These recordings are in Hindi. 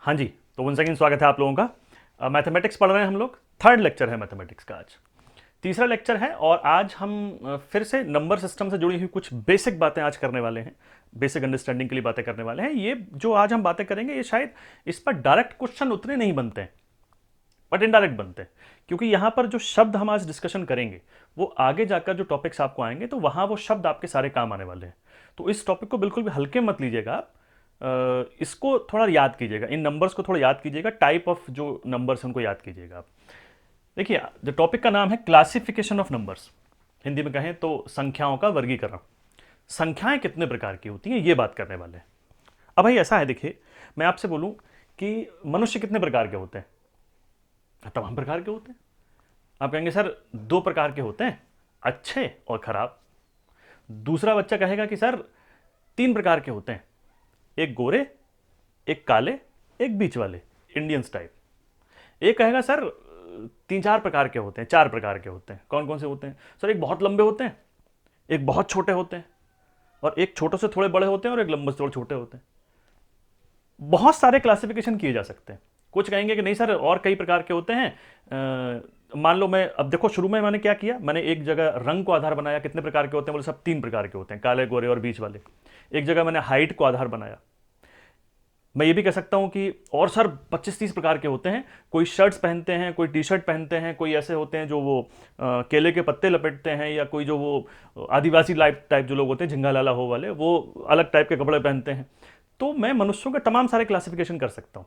हाँ जी, तो वन सेकेंड स्वागत है आप लोगों का। मैथमेटिक्स पढ़ रहे हैं हम लोग। थर्ड लेक्चर है मैथमेटिक्स का आज। तीसरा लेक्चर है और आज हम फिर से नंबर सिस्टम से जुड़ी हुई कुछ बेसिक बातें आज करने वाले हैं। बेसिक अंडरस्टैंडिंग के लिए बातें करने वाले हैं। ये जो आज हम बातें करेंगे ये शायद इस पर डायरेक्ट क्वेश्चन उतने नहीं बनते हैं, बट इनडायरेक्ट बनते हैं, क्योंकि यहाँ पर जो शब्द हम आज डिस्कशन करेंगे वो आगे जाकर जो टॉपिक्स आपको आएंगे तो वहाँ वो शब्द आपके सारे काम आने वाले हैं। तो इस टॉपिक को बिल्कुल भी हल्के मत लीजिएगा आप। इसको थोड़ा याद कीजिएगा, इन नंबर्स को थोड़ा याद कीजिएगा, टाइप ऑफ जो नंबर्स हैं उनको याद कीजिएगा आप। देखिए, जो टॉपिक का नाम है क्लासिफिकेशन ऑफ नंबर्स, हिंदी में कहें तो संख्याओं का वर्गीकरण। संख्याएं कितने प्रकार की होती हैं ये बात करने वाले हैं। अब भाई ऐसा है, देखिए मैं आपसे बोलूं कि मनुष्य कितने प्रकार के होते हैं? तमाम प्रकार के होते हैं। आप कहेंगे सर दो प्रकार के होते हैं, अच्छे और खराब। दूसरा बच्चा कहेगा कि सर तीन प्रकार के होते हैं, एक गोरे, एक काले, एक बीच वाले, इंडियंस टाइप। एक कहेगा सर तीन चार प्रकार के होते हैं, चार प्रकार के होते हैं। कौन कौन से होते हैं सर? एक बहुत लंबे होते हैं, एक बहुत छोटे होते हैं, और एक छोटे से थोड़े बड़े होते हैं, और एक लंबे से थोड़े छोटे होते हैं। बहुत सारे क्लासिफिकेशन किए जा सकते हैं। कुछ कहेंगे कि नहीं सर और कई प्रकार के होते हैं। मान लो मैं, अब देखो शुरू में मैंने क्या किया, मैंने एक जगह रंग को आधार बनाया, कितने प्रकार के होते हैं, बोले सब तीन प्रकार के होते हैं, काले गोरे और बीच वाले। एक जगह मैंने हाइट को आधार बनाया। मैं ये भी कह सकता हूं कि और सर 25-30 प्रकार के होते हैं। कोई शर्ट्स पहनते हैं, कोई टी शर्ट पहनते हैं, कोई ऐसे होते हैं जो वो केले के पत्ते लपेटते हैं, या कोई जो वो आदिवासी लाइफ टाइप जो लोग होते हैं, झिंगा लाला हो वाले, वो अलग टाइप के कपड़े पहनते हैं। तो मैं मनुष्यों के तमाम सारे क्लासिफिकेशन कर सकता हूँ।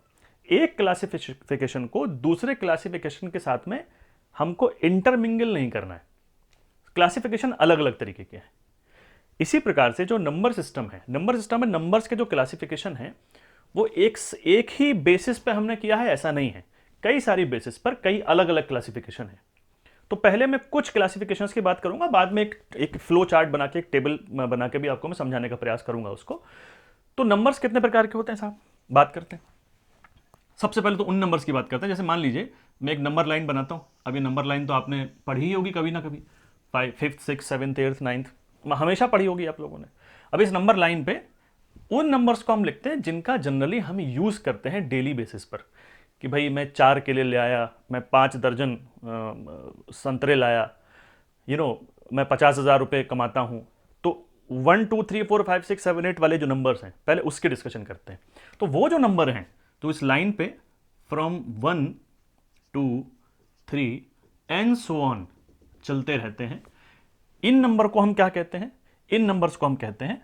एक क्लासिफिकेशन को दूसरे क्लासिफिकेशन के साथ में हमको इंटरमिंगल नहीं करना है। क्लासिफिकेशन अलग अलग तरीके के हैं। इसी प्रकार से जो नंबर सिस्टम है, नंबर सिस्टम में नंबर्स के जो क्लासिफिकेशन है वो एक ही बेसिस पे हमने किया है ऐसा नहीं है। कई सारी बेसिस पर कई अलग अलग क्लासिफिकेशन है। तो पहले मैं कुछ क्लासिफिकेशंस की बात करूंगा, बाद में एक फ्लो चार्ट बना के, एक टेबल बना के भी आपको मैं समझाने का प्रयास करूंगा उसको। तो नंबर्स कितने प्रकार के होते हैं साहब, बात करते हैं। सबसे पहले तो उन नंबर्स की बात करते हैं, जैसे मान लीजिए मैं एक नंबर लाइन बनाता हूं। अब ये नंबर लाइन तो आपने पढ़ी ही होगी कभी ना कभी, 5th 6th 7th 8th 9th हमेशा पढ़ी होगी आप लोगों ने। अब इस नंबर लाइन पे उन नंबर्स को हम लिखते हैं जिनका जनरली हम यूज करते हैं डेली बेसिस पर। कि भाई मैं 4 केले ले आया, मैं 5 दर्जन संतरे लाया, मैं 50,000 रुपये कमाता हूं। तो 1 2 3 4 5 6 7 8 वाले जो नंबर्स हैं पहले उसके डिस्कशन करते हैं। तो वो जो नंबर हैं तो इस लाइन पे फ्रॉम 1 2 3 एंड सो ऑन चलते रहते हैं। इन नंबर को हम क्या कहते हैं? इन नंबर्स को हम कहते हैं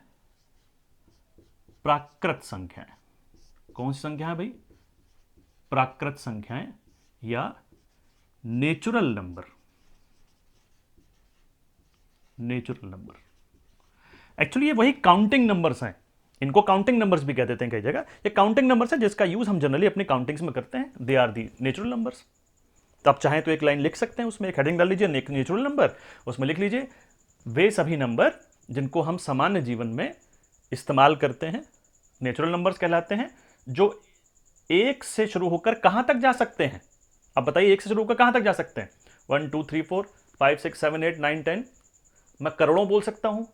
प्राकृत संख्याएं। कौन सी संख्या है भाई? प्राकृत संख्याएं या natural number. Natural number actually ये वही काउंटिंग नंबर्स हैं। इनको काउंटिंग नंबर्स भी कह देते हैं कई जगह। ये काउंटिंग नंबर्स है जिसका यूज हम जनरली अपनी काउंटिंग्स में करते हैं। They are the natural numbers. तो आप चाहें तो एक लाइन लिख सकते हैं, उसमें एक हेडिंग डाल लीजिए नेचुरल नंबर, उसमें लिख लीजिए वे सभी नंबर जिनको हम सामान्य जीवन में इस्तेमाल करते हैं नेचुरल नंबर्स कहलाते हैं, जो एक से शुरू होकर कहां तक जा सकते हैं? अब बताइए एक से शुरू होकर कहां तक जा सकते हैं? 1 2 3 4 5 6 7 8 9 10। मैं करोड़ों बोल सकता हूं,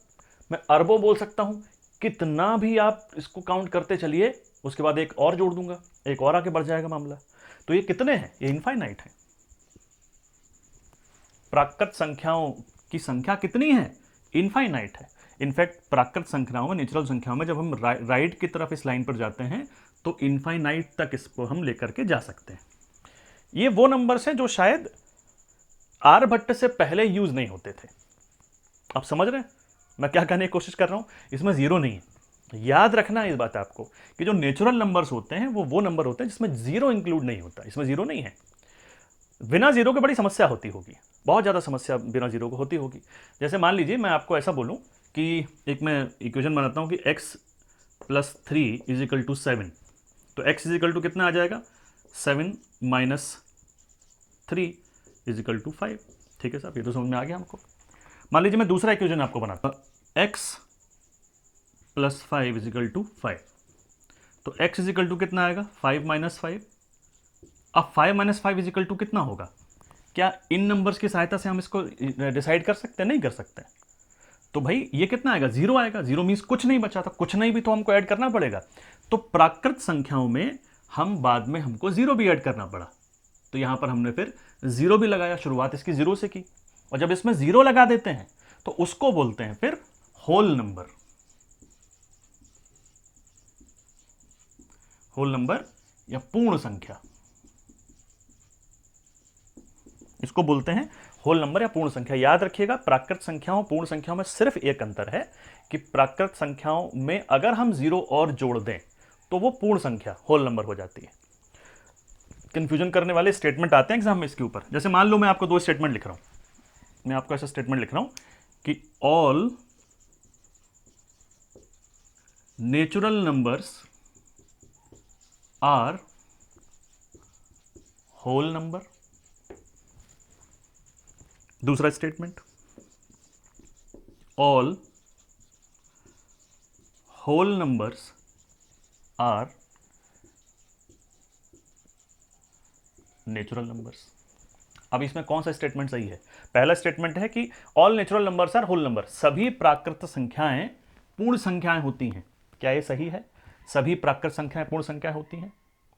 मैं अरबों बोल सकता हूं, कितना भी आप इसको काउंट करते चलिए, उसके बाद एक और जोड़ दूंगा, एक और आगे बढ़ जाएगा मामला। तो ये कितने हैं? ये इनफाइनाइट है। प्राकृत संख्याओं की संख्या कितनी है? इनफाइनाइट है। इनफैक्ट प्राकृत संख्याओं में, नेचुरल संख्याओं में जब हम राइट की तरफ इस लाइन पर जाते हैं तो इनफाइनाइट तक इसको हम लेकर के जा सकते हैं। ये वो नंबर्स हैं जो शायद आर्यभट्ट से पहले यूज नहीं होते थे। आप समझ रहे हैं मैं क्या कहने की कोशिश कर रहा हूं? इसमें जीरो नहीं है। याद रखना इस बात आपको कि जो नेचुरल नंबर्स होते हैं वो नंबर होते हैं जिसमें जीरो इंक्लूड नहीं होता। इसमें जीरो नहीं है। बिना जीरो के बड़ी समस्या होती होगी, बहुत ज्यादा समस्या बिना जीरो को होती होगी। जैसे मान लीजिए मैं आपको ऐसा बोलूं कि एक मैं इक्वेशन बनाता हूं कि x + 3 = 7। तो x = कितना आ जाएगा? 7 - 3 = 5। ठीक है साहब, ये तो समझ में आ गया हमको। मान लीजिए मैं दूसरा इक्वेशन आपको बनाता हूं, x + 5 = 5। तो x = कितना आएगा? 5 - 5। अब 5 - 5 = कितना होगा? क्या इन नंबर्स की सहायता से हम इसको डिसाइड कर सकते हैं? नहीं कर सकते। तो भाई ये कितना आएगा? जीरो आएगा। जीरो मीन्स कुछ नहीं बचा था, कुछ नहीं भी तो हमको ऐड करना पड़ेगा। तो प्राकृत संख्याओं में हम बाद में हमको जीरो भी ऐड करना पड़ा, तो यहां पर हमने फिर जीरो भी लगाया, शुरुआत इसकी जीरो से की। और जब इसमें जीरो लगा देते हैं तो उसको बोलते हैं फिर होल नंबर। होल नंबर या पूर्ण संख्या, इसको बोलते हैं होल नंबर या पूर्ण संख्या। याद रखिएगा, प्राकृत संख्याओं पूर्ण संख्याओं में सिर्फ एक अंतर है कि प्राकृत संख्याओं में अगर हम जीरो और जोड़ दें तो वो पूर्ण संख्या होल नंबर हो जाती है। कंफ्यूजन करने वाले स्टेटमेंट आते हैं एग्जाम में इसके ऊपर। जैसे मान लो मैं आपको दो स्टेटमेंट लिख रहा हूं, मैं आपको ऐसा स्टेटमेंट लिख रहा हूं कि all natural numbers are whole number. दूसरा statement, all whole numbers are natural numbers. अब इसमें कौन सा स्टेटमेंट सही है? पहला स्टेटमेंट है कि all natural numbers are whole number, सभी प्राकृत संख्याएं पूर्ण संख्याएं होती हैं। क्या ये सही है? सभी प्राकृत संख्याएं पूर्ण संख्याएं होती हैं।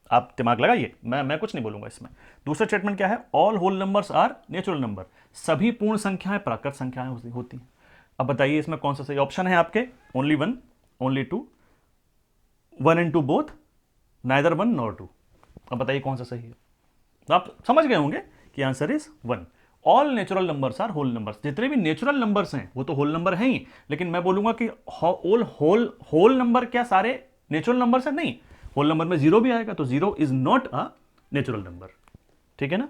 आप दिमाग लगाइए, मैं कुछ नहीं बोलूंगा इसमें। दूसरा स्टेटमेंट क्या है? All whole numbers are natural number, सभी पूर्ण संख्याएं प्राकृत संख्याएं होती हैं। अब बताइए इसमें कौन सा सही ऑप्शन है आपके? Only one, only two, one and two both, neither one nor two. अब बताइए कौन सा सही है? तो आप समझ गए होंगे कि answer is one. All natural numbers are whole numbers, जितने भी नेचुरल नंबर्स हैं वो तो होल नंबर हैं ही, लेकिन मैं बोलूंगा कि होल नंबर क्या सारे नेचुरल नंबर्स हैं? नहीं, होल नंबर में जीरो भी आएगा, तो zero is not a natural number. ठीक है ना?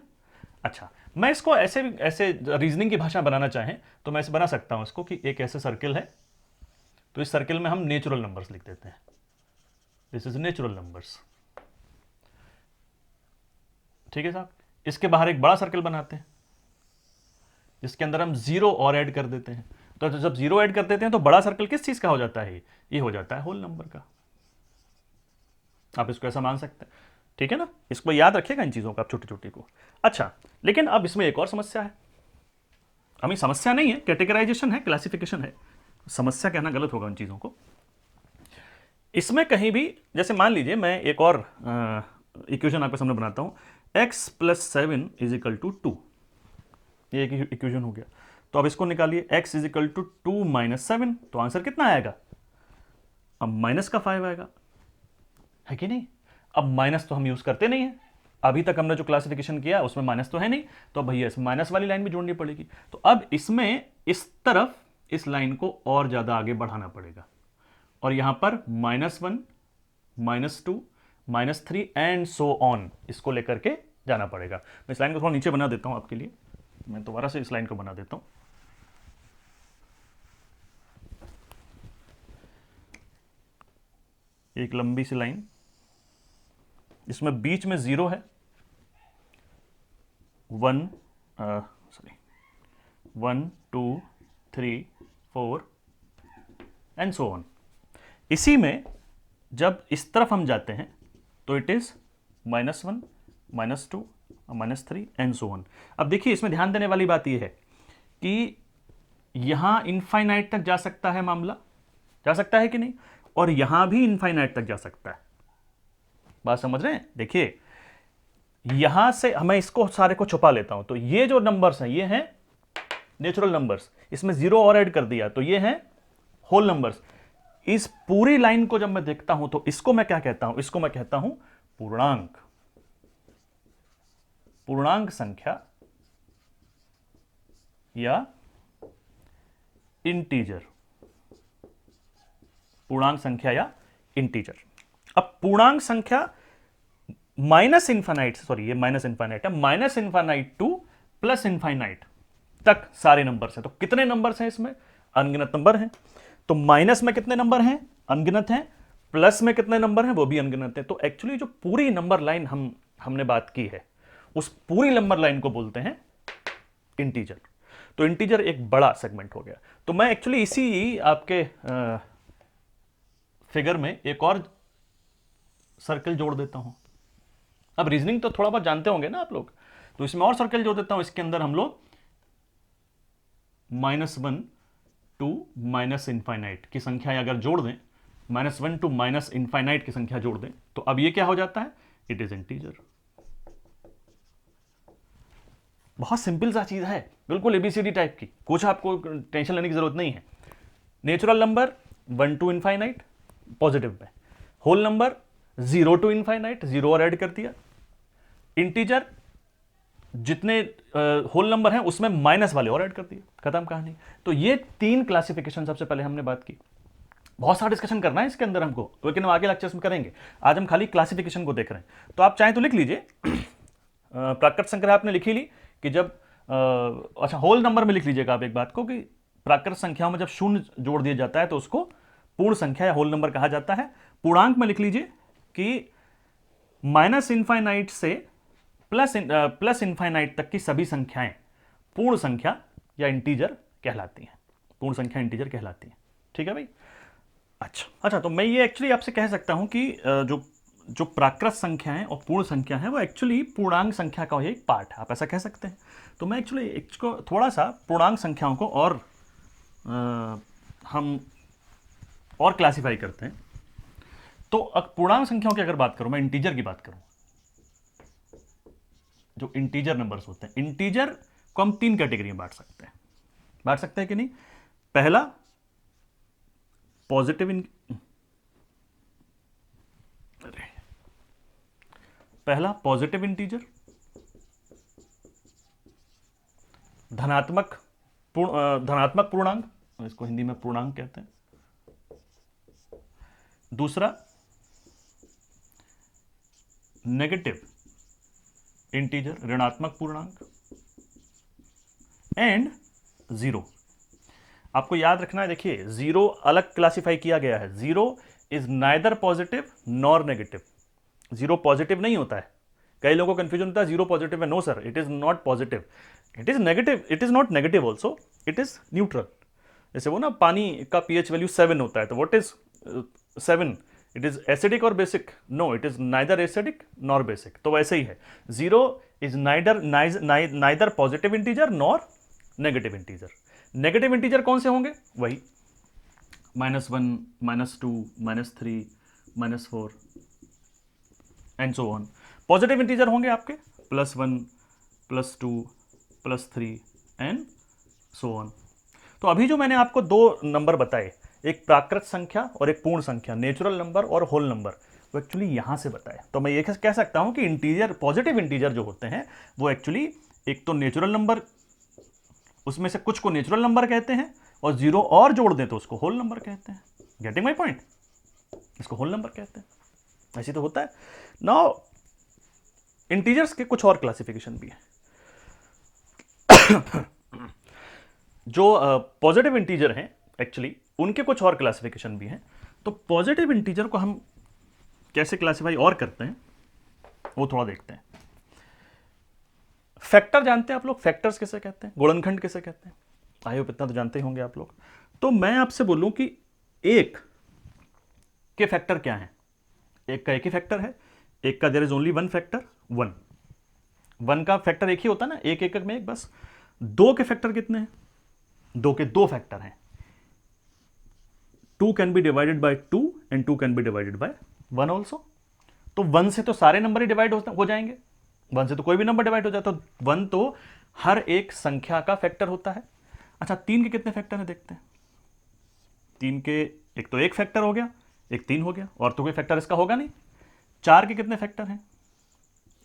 अच्छा, मैं इसको ऐसे ऐसे रीजनिंग की भाषा बनाना चाहें तो मैं ऐसे बना सकता हूं इसको कि एक ऐसे सर्किल है, तो इस सर्किल में हम नेचुरल नंबर्स लिख देते हैं। This is natural numbers. ठीक है साहब, इसके बाहर एक बड़ा सर्कल बनाते हैं जिसके अंदर हम जीरो और ऐड कर देते हैं। तो जब जीरो ऐड कर देते हैं तो बड़ा सर्कल किस चीज का हो जाता है? ये हो जाता है होल नंबर का। आप इसको ऐसा मान सकते हैं। ठीक है ना? इसको याद रखिएगा इन चीजों का, आप छोटी छोटी को। अच्छा, लेकिन अब इसमें एक और समस्या है। हमें समस्या नहीं है, कैटेगराइजेशन है, क्लासिफिकेशन है, समस्या कहना गलत होगा उन चीजों को। इसमें कहीं भी, जैसे मान लीजिए मैं एक और इक्वेशन आपके सामने बनाता हूं, x + 7 = 2। ये एक इक्वेशन हो गया। तो अब इसको निकालिए, x = 2 - 7, तो आंसर कितना आएगा? अब माइनस का 5 आएगा, है कि नहीं? अब माइनस तो हम यूज करते नहीं है, अभी तक हमने जो क्लासिफिकेशन किया उसमें माइनस तो है नहीं, तो भैया इस माइनस वाली लाइन भी जोड़नी पड़ेगी। तो अब इसमें इस तरफ इस लाइन को और ज्यादा आगे बढ़ाना पड़ेगा, और यहां पर -1, -2, -3 एंड सो ऑन, इसको लेकर के जाना पड़ेगा। मैं इस लाइन को थोड़ा नीचे बना देता हूं आपके लिए, मैं दोबारा से इस लाइन को बना देता हूं। एक लंबी सी लाइन, इसमें बीच में जीरो है, 1 2 3 4 एंड सो ऑन। इसी में जब इस तरफ हम जाते हैं तो it is -1, -2, -3 and so on. अब देखिए इसमें ध्यान देने वाली बात यह है कि यहां इनफाइनाइट तक जा सकता है मामला, जा सकता है कि नहीं, और यहां भी इनफाइनाइट तक जा सकता है। बात समझ रहे हैं? देखिए यहां से मैं इसको सारे को छुपा लेता हूं, तो ये जो नंबर्स हैं ये हैं नेचुरल नंबर्स, इसमें जीरो और ऐड कर दिया तो ये हैं होल नंबर्स। इस पूरी लाइन को जब मैं देखता हूं तो इसको मैं क्या कहता हूं? इसको मैं कहता हूं पूर्णांक। पूर्णांक संख्या या इंटीजर। पूर्णांक संख्या या इंटीजर। अब पूर्णांक संख्या माइनस इनफाइनाइट, सॉरी ये माइनस इनफाइनाइट है, -∞ टू +∞ तक सारे नंबर्स हैं। तो कितने नंबर्स हैं इसमें? अनगिनत नंबर हैं। तो माइनस में कितने नंबर हैं? अनगिनत हैं। प्लस में कितने नंबर हैं? वो भी अनगिनत हैं। तो एक्चुअली जो पूरी नंबर लाइन हमने बात की है, उस पूरी नंबर लाइन को बोलते हैं इंटीजर। तो इंटीजर एक बड़ा सेगमेंट हो गया। तो मैं एक्चुअली इसी आपके फिगर में एक और सर्कल जोड़ देता हूं। अब रीजनिंग तो थोड़ा बहुत जानते होंगे ना आप लोग, तो इसमें और सर्कल जोड़ देता हूं। इसके अंदर हम लोग -1 टू -∞ की संख्या अगर जोड़ दें, -1 टू -∞ की संख्या जोड़ दें, तो अब ये क्या हो जाता है? It is integer. बहुत सिंपल सा चीज है, बिल्कुल एबीसीडी टाइप की, कुछ आपको टेंशन लेने की जरूरत नहीं है। Natural number 1 to infinite positive में, होल नंबर 0 टू इनफाइनाइट, 0 और ऐड कर दिया। इंटीजर जितने होल नंबर हैं उसमें माइनस वाले और ऐड कर दिए, खत्म कहानी। तो ये 3 क्लासिफिकेशन सबसे पहले हमने बात की। बहुत सारा डिस्कशन करना है इसके अंदर हमको, लेकिन हम आगे लेक्चर्स में करेंगे। आज हम खाली क्लासिफिकेशन को देख रहे हैं। तो आप चाहें तो लिख लीजिए, प्राकृत संख्या आपने लिखी ली कि जब अच्छा होल नंबर में लिख लीजिएगा आप एक बात को कि प्राकृत संख्याओं में जब शून्य जोड़ दिया जाता है तो उसको पूर्ण संख्या या होल नंबर कहा जाता है। पूर्णांक में लिख लीजिए कि माइनस इनफाइनाइट से प्लस इनफाइनाइट तक की सभी संख्याएं पूर्ण संख्या या इंटीजर कहलाती हैं। पूर्ण संख्या इंटीजर कहलाती हैं, ठीक है भाई। अच्छा, तो मैं ये एक्चुअली आपसे कह सकता हूं कि जो प्राकृत संख्या है और पूर्ण संख्या है वो एक्चुअली पूर्णांक संख्या का एक पार्ट है, आप ऐसा कह सकते हैं। तो मैं एक्चुअली इसको थोड़ा सा पूर्णांक संख्याओं को और हम और क्लासिफाई करते हैं। तो पूर्णांक संख्याओं की अगर बात करूं, मैं इंटीजर की बात करूं, जो इंटीजर नंबर्स होते हैं, इंटीजर को हम 3 कैटेगरी में बांट सकते हैं कि नहीं। पहला पॉजिटिव इंटीजर, धनात्मक पूर्णांक, इसको हिंदी में पूर्णांक कहते हैं। दूसरा नेगेटिव इंटीजर, ऋणात्मक पूर्णांक। एंड 0। आपको याद रखना है, देखिए 0 अलग क्लासिफाई किया गया है। 0 is neither positive nor negative. 0 positive नहीं होता है। कई लोगों को कंफ्यूजन होता है 0 पॉजिटिव है। No sir, it is not positive, it is negative, it is not negative also, it is neutral. जैसे वो ना पानी का पीएच वैल्यू 7 होता है, तो what is 7? It is acidic और basic? No, it is neither acidic nor basic. तो वैसे ही है, 0 is neither positive integer nor negative integer. Negative integer कौन से होंगे? वही -1, -2, -3, -4 and so on. Positive integer होंगे आपके +1, +2, +3 एंड सो ऑन। तो अभी जो मैंने आपको 2 नंबर बताए, एक प्राकृत संख्या और एक पूर्ण संख्या, नेचुरल नंबर और होल नंबर, वो एक्चुअली यहां से बताए। तो मैं ये कह सकता हूं कि इंटीजर, पॉजिटिव इंटीजर जो होते हैं वो एक्चुअली एक तो नेचुरल नंबर, उसमें से कुछ को नेचुरल नंबर कहते हैं, और 0 और जोड़ दें तो उसको होल नंबर कहते हैं। Getting my point? इसको होल नंबर कहते हैं, ऐसे तो होता है। नाउ इंटीजर्स के कुछ और क्लासिफिकेशन भी है। जो पॉजिटिव इंटीजर हैं एक्चुअली, उनके कुछ और क्लासिफिकेशन भी हैं। तो पॉजिटिव इंटीजर को हम कैसे क्लासिफाई और करते हैं वो थोड़ा देखते हैं। फैक्टर जानते हैं आप लोग? फैक्टर्स किसे कहते हैं, गुणनखंड किसे कहते हैं? आई होप इतना तो जानते ही होंगे आप लोग। तो मैं आपसे बोलूं कि एक के फैक्टर क्या हैं? एक का एक ही फैक्टर है, एक का there is only one factor, 1 का फैक्टर एक ही होता है ना, एक एकक में एक बस। 2 के फैक्टर कितने हैं? 2 के 2 फैक्टर हैं। 2 can be divided by 2 and 2 can be divided by 1 also. तो 1 से तो सारे नंबर ही डिवाइड हो जाएंगे, 1 से तो कोई भी नंबर डिवाइड हो जाता है। तो 1 तो हर एक संख्या का फैक्टर होता है। अच्छा, 3 के कितने फैक्टर है देखते हैं। 3 के एक तो एक फैक्टर हो गया, एक 3 हो गया, और तो कोई फैक्टर इसका होगा नहीं। 4 के कितने फैक्टर हैं?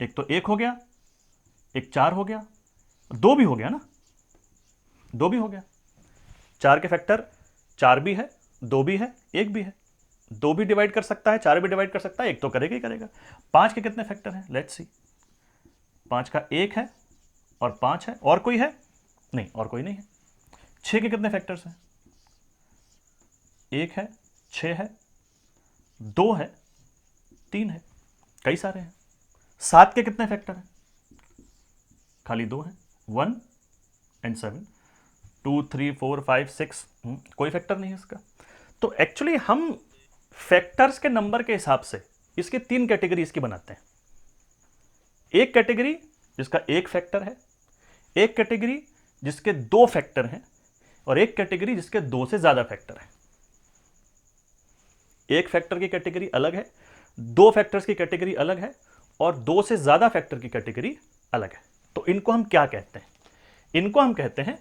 एक तो 1 हो गया, एक 4 हो गया, 2 भी हो गया ना, 2 भी हो गया। 4 के फैक्टर 4 भी है, 2 भी है, 1 भी है। 2 भी डिवाइड कर सकता है, 4 भी डिवाइड कर सकता है, एक तो करेगा ही करेगा। 5 के कितने फैक्टर हैं? Let's see. 5 का 1 है और 5 है, और कोई है? नहीं, और कोई नहीं है। 6 के कितने फैक्टर्स हैं? 1 है, 6 है, 2 है, 3 है, कई सारे हैं। 7 के कितने फैक्टर हैं? खाली 2 हैं, 1 एंड 7। 2, 3, 4, 5, 6, कोई फैक्टर नहीं है इसका। तो एक्चुअली हम फैक्टर्स के नंबर के हिसाब से इसके 3 कैटेगरी इसकी बनाते हैं। एक कैटेगरी जिसका एक फैक्टर है, एक कैटेगरी जिसके 2 फैक्टर हैं, और एक कैटेगरी जिसके 2 से ज्यादा फैक्टर हैं। एक फैक्टर की कैटेगरी अलग है, 2 फैक्टर्स की कैटेगरी अलग है, और 2 से ज्यादा फैक्टर की कैटेगरी अलग है। तो इनको हम क्या कहते हैं? इनको हम कहते हैं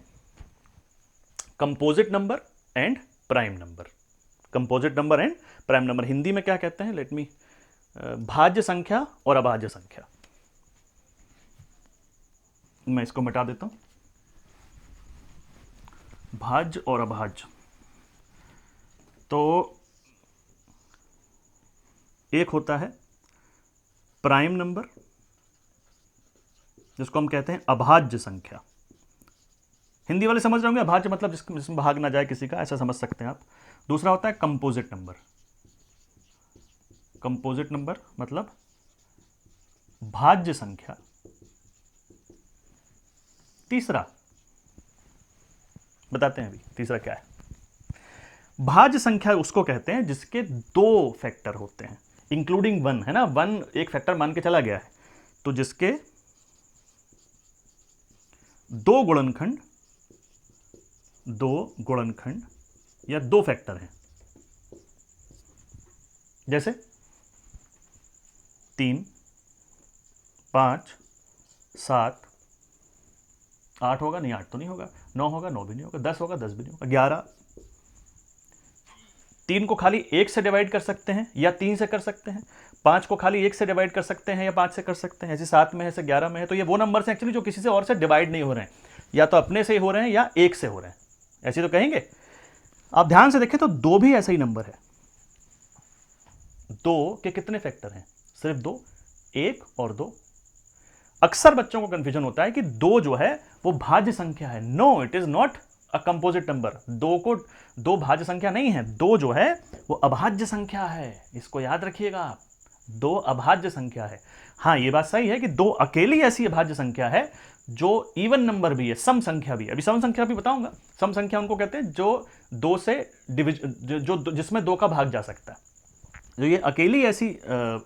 composite number and prime number. Composite number and prime number Hindi में क्या कहते हैं? लेट मी, भाज्य संख्या और अभाज्य संख्या। मैं इसको मिटा देता हूं, भाज्य और अभाज्य। तो एक होता है प्राइम नंबर, जिसको हम कहते हैं अभाज्य संख्या। हिंदी वाले समझ रहे होंगे, अभाज्य मतलब जिसमें भाग ना जाए किसी का, ऐसा समझ सकते हैं आप। दूसरा होता है कंपोजिट नंबर। कंपोजिट नंबर मतलब भाज्य संख्या। तीसरा बताते हैं अभी, तीसरा क्या है? भाज्य संख्या उसको कहते हैं जिसके 2 फैक्टर होते हैं, इंक्लूडिंग 1, है ना। 1 एक फैक्टर मान के चला गया है, तो जिसके 2 गुणनखंड या 2 फैक्टर हैं। जैसे 3, 5, 7, 8 होगा? नहीं, 8 तो नहीं होगा। 9 होगा? 9 भी नहीं होगा। 10 होगा? 10 भी नहीं होगा। 11। 3 को खाली 1 से डिवाइड कर सकते हैं या 3 से कर सकते हैं। 5 को खाली 1 से डिवाइड कर सकते हैं या 5 से कर सकते हैं। ऐसे 7 में है, ऐसे 11 में है। तो ये वो नंबर हैं एक्चुअली जो किसी से और से डिवाइड नहीं हो रहे हैं, या तो अपने से ही हो रहे हैं या 1 से हो रहे हैं, ऐसे तो कहेंगे। आप ध्यान से देखें तो 2 भी ऐसा ही नंबर है। 2 के कितने फैक्टर हैं? सिर्फ 2, 1 और 2। अक्सर बच्चों को कंफ्यूजन होता है कि 2 जो है वो भाज्य संख्या है। No, it is not a composite number. 2 भाज्य संख्या नहीं है। 2 जो है वो अभाज्य संख्या है, इसको याद रखिएगा आप। 2 अभाज्य संख्या है। हाँ, ये बात सही है कि 2 अकेली ऐसी अभाज्य संख्या है जो इवन नंबर भी है, सम संख्या भी है। अभी सम संख्या भी बताऊंगा। सम संख्या उनको कहते हैं जो 2 से जिसमें 2 का भाग जा सकता है। जो ये अकेली ऐसी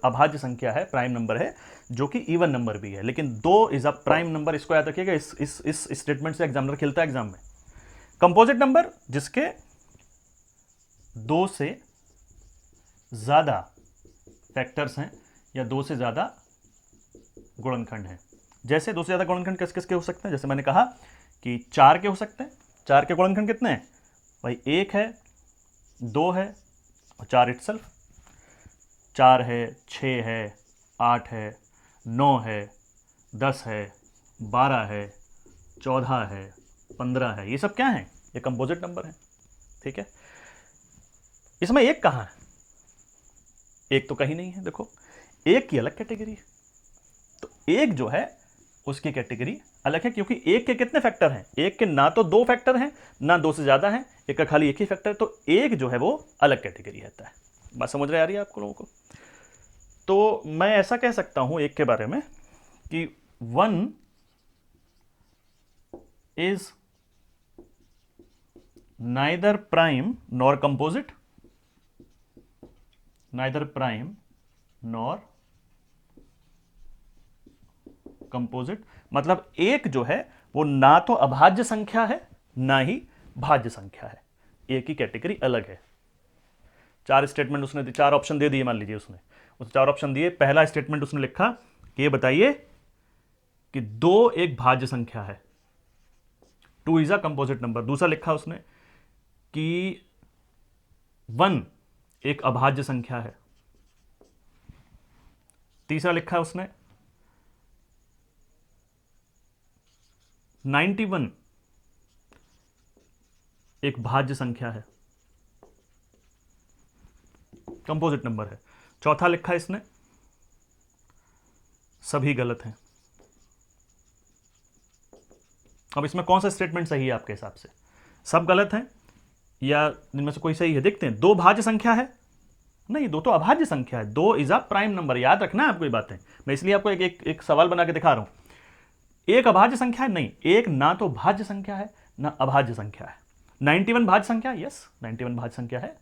अभाज्य संख्या है, प्राइम नंबर है, जो कि इवन नंबर भी है। लेकिन 2 इज अ प्राइम नंबर, इसको याद रखिएगा। इस स्टेटमेंट से एग्जामिनर खेलता है एग्जाम में। कंपोजिट नंबर जिसके 2 से ज्यादा फैक्टर्स हैं या 2 से ज्यादा गुणनखंड हैं। जैसे 2 से ज्यादा गुणनखंड किस किस के हो सकते हैं? जैसे मैंने कहा कि 4 के हो सकते हैं। 4 के गुणनखंड कितने हैं भाई? 1 है, 2 है और 4 इटसेल्फ। 4 है, 6 है, 8 है, 9 है, 10 है, 12 है, 14 है, 15 है। ये सब क्या है? ये कंपोजिट नंबर है। ठीक है। इसमें 1 कहाँ है? 1 तो कहीं नहीं है। देखो, 1 की अलग कैटेगरी है। तो 1 जो है उसकी कैटेगरी अलग है, क्योंकि 1 के कितने फैक्टर हैं? 1 के ना तो 2 फैक्टर हैं, ना 2 से ज्यादा हैं। 1 का खाली 1 ही फैक्टर है। तो 1 जो है वो अलग कैटेगरी रहता है। बात समझ रहे आ रही है आपको लोगों को? तो मैं ऐसा कह सकता हूं 1 के बारे में कि 1 is neither prime nor composite. Neither prime nor composite मतलब 1 जो है वो ना तो अभाज्य संख्या है, ना ही भाज्य संख्या है। 1 की कैटेगरी अलग है। 4 स्टेटमेंट उसने 4 ऑप्शन दे दिए। मान लीजिए उसने 4 ऑप्शन दिए। पहला स्टेटमेंट उसने लिखा कि ये बताइए कि 2 एक भाज्य संख्या है, 2 इज अ कंपोजिट नंबर। दूसरा लिखा उसने कि 1 एक अभाज्य संख्या है। तीसरा लिखा उसने 91 एक भाज्य संख्या है, कंपोजिट नंबर है। चौथा लिखा इसने सभी गलत हैं। अब इसमें कौन सा स्टेटमेंट सही है आपके हिसाब से? सब गलत हैं या इनमें से कोई सही है? देखते हैं। 2 भाज्य संख्या है? नहीं, 2 तो अभाज्य संख्या है। 2 इज अ प्राइम नंबर। याद रखना है आपको ये बातें। मैं इसलिए आपको एक सवाल बना के दिखा रहा हूं। 1 अभाज्य संख्या है? नहीं, 1 ना तो भाज्य संख्या है ना अभाज्य संख्या है। 91 भाज्य संख्या? यस, 91 भाज्य संख्या है।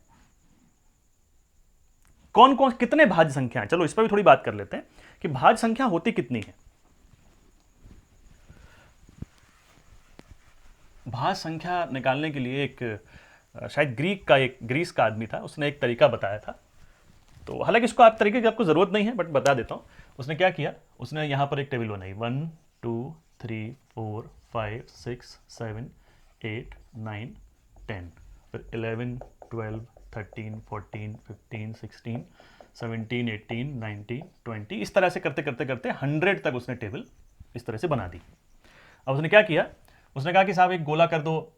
कौन कौन कितने भाज्य संख्या है? चलो इस पर भी थोड़ी बात कर लेते हैं कि भाज्य संख्या होती कितनी है। भाज्य संख्या निकालने के लिए एक शायद ग्रीस का आदमी था, उसने एक तरीका बताया था। तो हालांकि इसको आप तरीके की आपको जरूरत नहीं है, बट बता देता हूं। उसने क्या किया, उसने यहाँ पर एक टेबल बनाई 1 2 3 4 5 6 7 8 9 10, फिर 11 12 13 14 15 16 17 18 19 20, इस तरह से करते करते करते 100 तक उसने टेबल इस तरह से बना दी। अब उसने क्या किया, उसने कहा कि साहब एक गोला कर दो,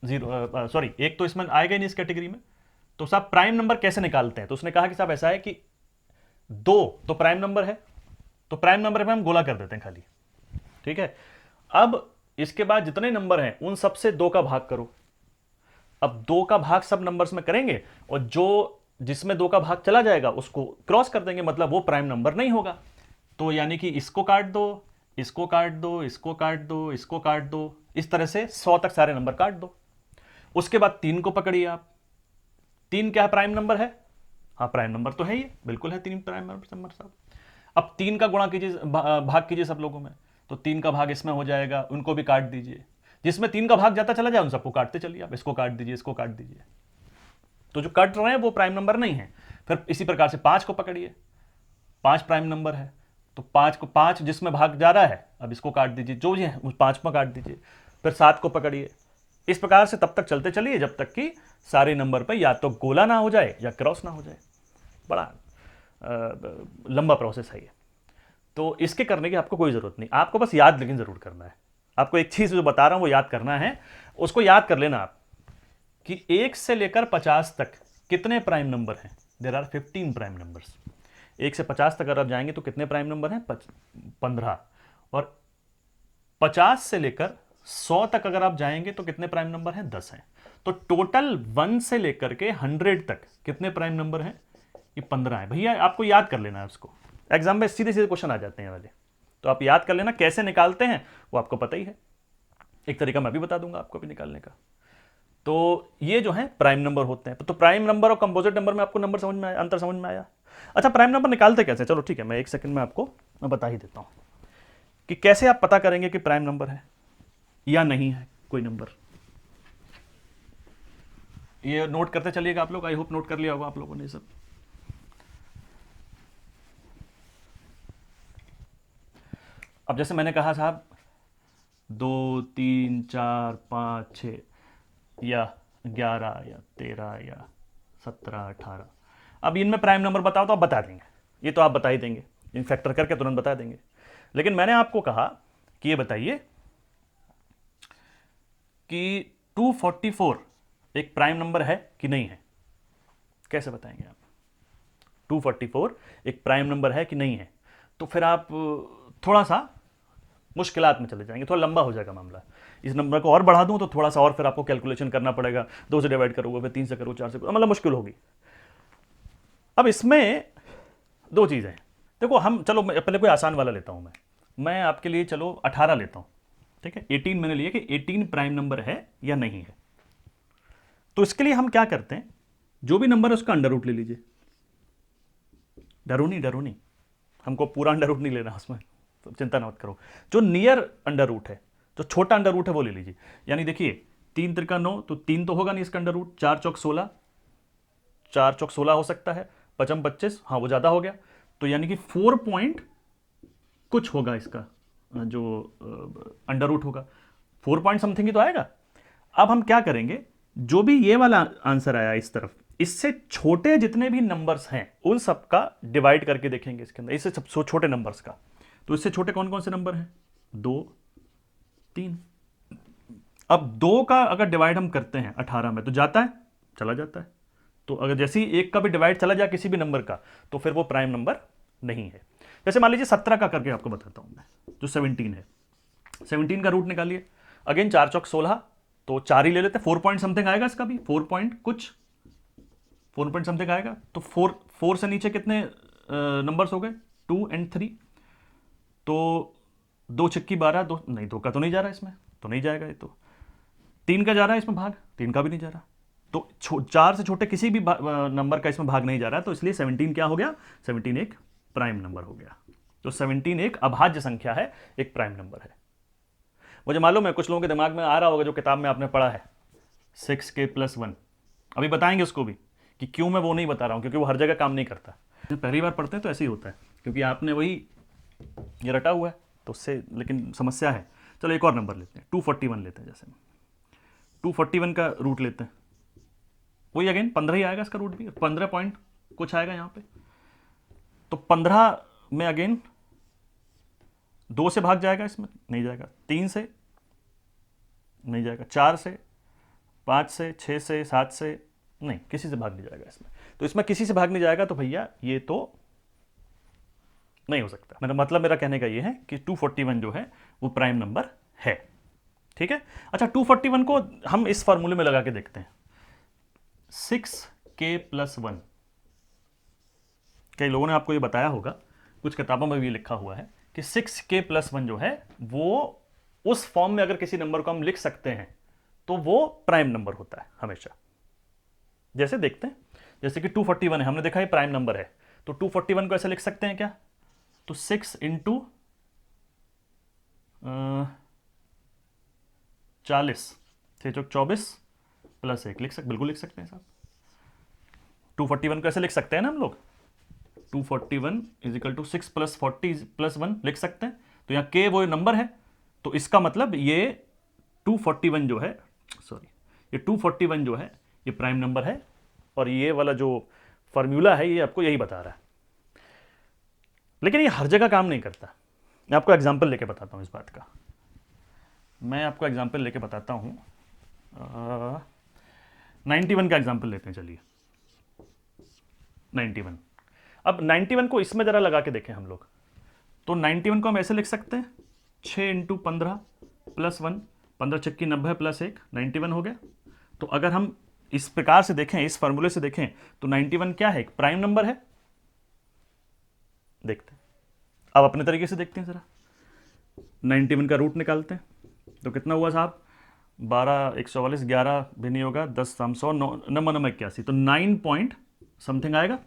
जीरो सॉरी एक तो इसमें आएगा ही नहीं इस कैटेगरी में, तो साहब प्राइम नंबर कैसे निकालते हैं। तो उसने कहा कि साहब ऐसा है कि 2 तो प्राइम नंबर है, तो प्राइम नंबर पे हम गोला कर देते हैं खाली, ठीक है। अब इसके बाद जितने नंबर हैं उन सब से 2 का भाग करो। अब 2 का भाग सब नंबर्स में करेंगे और जो जिसमें 2 का भाग चला जाएगा उसको क्रॉस कर देंगे, मतलब वो प्राइम नंबर नहीं होगा। तो यानी कि इसको काट दो, इसको काट दो, इसको काट दो, इसको काट दो, इस तरह से 100 तक सारे नंबर काट दो। उसके बाद 3 को पकड़िए आप, 3 क्या है, प्राइम नंबर है, हाँ प्राइम नंबर तो है ही, बिल्कुल है 3 प्राइम नंबर साहब। अब 3 का गुणा कीजिए, भाग कीजिए सब लोगों में, तो 3 का भाग इसमें हो जाएगा, उनको भी काट दीजिए, जिसमें 3 का भाग जाता चला जाए उन सबको काटते चलिए आप, इसको काट दीजिए, इसको काट दीजिए, तो जो कट रहे हैं वो प्राइम नंबर नहीं है। फिर इसी प्रकार से 5 को पकड़िए, 5 प्राइम नंबर है, तो 5 जिसमें भाग जा रहा है, अब इसको काट दीजिए, जो ये है उस 5 में काट दीजिए। फिर 7 को पकड़िए, इस प्रकार से तब तक चलते चलिए जब तक कि सारे नंबर पर या तो गोला ना हो जाए या क्रॉस ना हो जाए। बड़ा लंबा प्रोसेस है ये, तो इसके करने की आपको कोई ज़रूरत नहीं, आपको बस याद लेकिन ज़रूर करना है। आपको एक चीज़ जो बता रहा हूँ वो याद करना है, उसको याद कर लेना आप कि 1 से लेकर 50 तक कितने प्राइम नंबर हैं। There are 15 prime numbers. 1 से 50 तक अगर आप जाएंगे तो कितने प्राइम नंबर हैं, 15। और 50 से लेकर 100 तक अगर आप जाएंगे तो कितने प्राइम नंबर हैं, 10 हैं। तो टोटल 1 से लेकर के 100 तक कितने प्राइम नंबर हैं, ये 15 है। भैया आपको याद कर लेना है उसको, एग्जाम में सीधे सीधे क्वेश्चन आ जाते हैं वाले, तो आप याद कर लेना। कैसे निकालते हैं वो आपको पता ही है, एक तरीका मैं भी बता दूंगा आपको भी निकालने का। तो ये जो है प्राइम नंबर होते हैं। तो प्राइम नंबर और कंपोजिट नंबर में आपको नंबर समझ में आया, अंतर समझ में आया। अच्छा, प्राइम नंबर निकालते कैसे, चलो ठीक है, मैं 1 सेकंड में आपको मैं बता ही देता हूं कि कैसे आप पता करेंगे कि प्राइम नंबर है या नहीं है कोई नंबर। ये नोट करते चलिएगा आप लोग, आई होप नोट कर लिया होगा आप लोगों ने सब। अब जैसे मैंने कहा साहब 2 3 4 5 6 या 11 या 13 या 17 18, अब इनमें प्राइम नंबर बताओ तो आप बता देंगे, ये तो आप बता ही देंगे, इन फैक्टर करके तुरंत बता देंगे। लेकिन मैंने आपको कहा कि ये बताइए कि 244 एक प्राइम नंबर है कि नहीं है, कैसे बताएंगे आप 244 एक प्राइम नंबर है कि नहीं है। तो फिर आप थोड़ा सा मुश्किलात में चले जाएंगे, थोड़ा लंबा हो जाएगा मामला। इस नंबर को और बढ़ा दूं तो थोड़ा सा और फिर आपको कैलकुलेशन करना पड़ेगा, 2 से डिवाइड करोगे, फिर 3 से करो, 4 से करो, मतलब मुश्किल होगी। अब इसमें 2 चीज़ें हैं, देखो हम, चलो पहले कोई आसान वाला लेता हूं मैं आपके लिए चलो 18 लेता हूं, ठीक है। 18 मैंने लिया कि 18 प्राइम नंबर है या नहीं है। तो इसके लिए हम क्या करते हैं, जो भी नंबर है उसका अंडर रूट ले लीजिए। डरो नहीं, हमको पूरा अंडर रूट नहीं लेना उसमें, तो चिंता ना मत करो। जो नियर अंडर रूट है, जो छोटा अंडर रूट है वो ले लीजिए। यानी देखिए 3 त्रिका 9, तो 3 तो होगा नहीं इसका अंडर रूट, 4 चौक 16, 4 चौक 16 हो सकता है, 5 25, हाँ वो ज़्यादा हो गया, तो यानी कि 4 पॉइंट कुछ होगा इसका जो अंडर रूट होगा, 4 पॉइंट समथिंग ही तो आएगा। अब हम क्या करेंगे, जो भी ये वाला आंसर आया इस तरफ, इससे छोटे जितने भी नंबर्स हैं उन सब का डिवाइड करके देखेंगे इसके अंदर, इससे सब छोटे नंबर्स का। तो इससे छोटे कौन कौन से नंबर हैं, 2 3। अब 2 का अगर डिवाइड हम करते हैं 18 में तो जाता है, चला जाता है। तो अगर जैसे ही 1 का भी डिवाइड चला जाए किसी भी नंबर का तो फिर वो प्राइम नंबर नहीं है। जैसे मान लीजिए 17 का करके आपको बताता हूं मैं, जो 17 है, 17 का रूट निकालिए। अगेन 4 चौक 16, तो 4 ही ले लेते हैं, 4 पॉइंट समथिंग आएगा इसका भी, 4 पॉइंट कुछ, 4 पॉइंट समथिंग आएगा। तो 4 से नीचे कितने नंबर्स हो गए, 2 और 3, तो 2 छक्की 12, 2 नहीं, 2 का तो नहीं जा रहा इसमें, तो नहीं जाएगा ये। तो 3 का जा रहा है इसमें भाग, 3 का भी नहीं जा रहा, तो 4 से छोटे किसी भी नंबर का इसमें भाग नहीं जा रहा, तो इसलिए 17 क्या हो गया, 17 एक प्राइम नंबर हो गया। तो 17 एक अभाज्य संख्या है, एक प्राइम नंबर है। मुझे मालूम है कुछ लोगों के दिमाग में आ रहा होगा जो किताब में आपने पढ़ा है 6k + 1, अभी बताएंगे उसको भी कि क्यों मैं वो नहीं बता रहा हूं, क्योंकि वो हर जगह काम नहीं करता। पहली बार पढ़ते हैं तो ऐसे ही होता है, क्योंकि आपने वही ये रटा हुआ है तो उससे, लेकिन समस्या है। चलो एक और नंबर लेते हैं, 241 लेते हैं। जैसे 241 का रूट लेते हैं, वही अगेन 15 ही आएगा इसका रूट भी, 15 पॉइंट कुछ आएगा यहाँ पे। तो 15 में अगेन 2 से भाग जाएगा, इसमें नहीं जाएगा, 3 से नहीं जाएगा, 4 से, 5 से, 6 से, 7 से, नहीं, किसी से भाग नहीं जाएगा इसमें। तो इसमें किसी से भाग नहीं जाएगा तो भैया ये तो नहीं हो सकता। मेरा मतलब, मेरा कहने का ये है कि 241 जो है वो प्राइम नंबर है। ठीक है। अच्छा, 241 को हम इस फॉर्मूले में लगा के देखते हैं, 6k+1। कई लोगों ने आपको ये बताया होगा, कुछ किताबों में भी लिखा हुआ है कि 6k+1 जो है वो उस फॉर्म में अगर किसी नंबर को हम लिख सकते हैं तो वो प्राइम नंबर होता है हमेशा। जैसे देखते हैं, जैसे कि 241 है, हमने देखा है प्राइम नंबर है, तो 241 को ऐसे लिख सकते हैं क्या? तो 6 इंटू 40, 6 चौक 24 प्लस 1 लिख सकते, बिल्कुल लिख सकते हैं साहब। 241 को ऐसे लिख सकते हैं ना हम लोग, 241 इज इक्वल टू 6 + 40 + 1 लिख सकते हैं। तो यहाँ के वो नंबर है, तो इसका मतलब ये 241 जो है, सॉरी, ये 241 जो है ये प्राइम नंबर है, और ये वाला जो फॉर्मूला है ये आपको यही बता रहा है। लेकिन ये हर जगह काम नहीं करता। मैं आपको एग्जांपल लेके बताता हूँ इस बात का। मैं आपको एग्जांपल लेके बताता हूँ, 91 का एग्जांपल लेते हैं। चलिए 91, अब 91 को इसमें ज़रा लगा के देखें हम लोग। तो 91 को हम ऐसे लिख सकते हैं, 6 इंटू 15 + 1, 15 छक्की 90 + 1, 91 हो गया। तो अगर हम इस प्रकार से देखें, इस फॉर्मूले से देखें, तो 91 क्या है? एक प्राइम नंबर है। देखते हैं, अब अपने तरीके से देखते हैं ज़रा। 91 का रूट निकालते हैं, तो कितना हुआ साहब? 12, 144, 11 भी नहीं होगा, 10, 100, 9 81, तो 9 पॉइंट समथिंग आएगा।